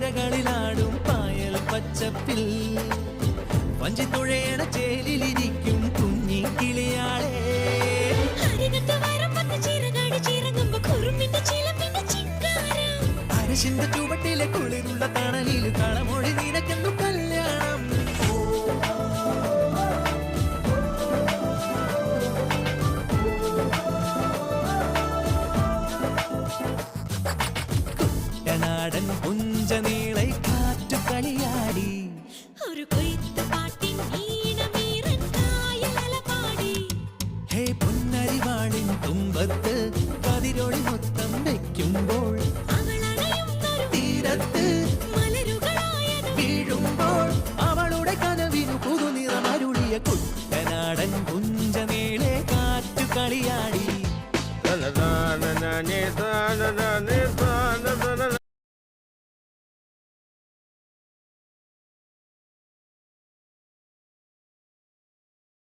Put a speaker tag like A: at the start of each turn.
A: തിരകളിലാടും പായൽ പച്ചപ്പിൽ വഞ്ചിത്തുഴയണ ചേലിലിരിക്കും കുഞ്ഞി കിളിയാളെ അരശിന്റെ ചുവട്ടിലെ കുളിരുള്ള തണലിൽ കളമൊഴി നിനക്കെന്നു കല്യാണം കുട്ടനാടൻ പുഞ്ചനീളை കാറ്റു കളിയാടി
B: ഒരു കൊയ്ത്ത് പാട്ടിൻ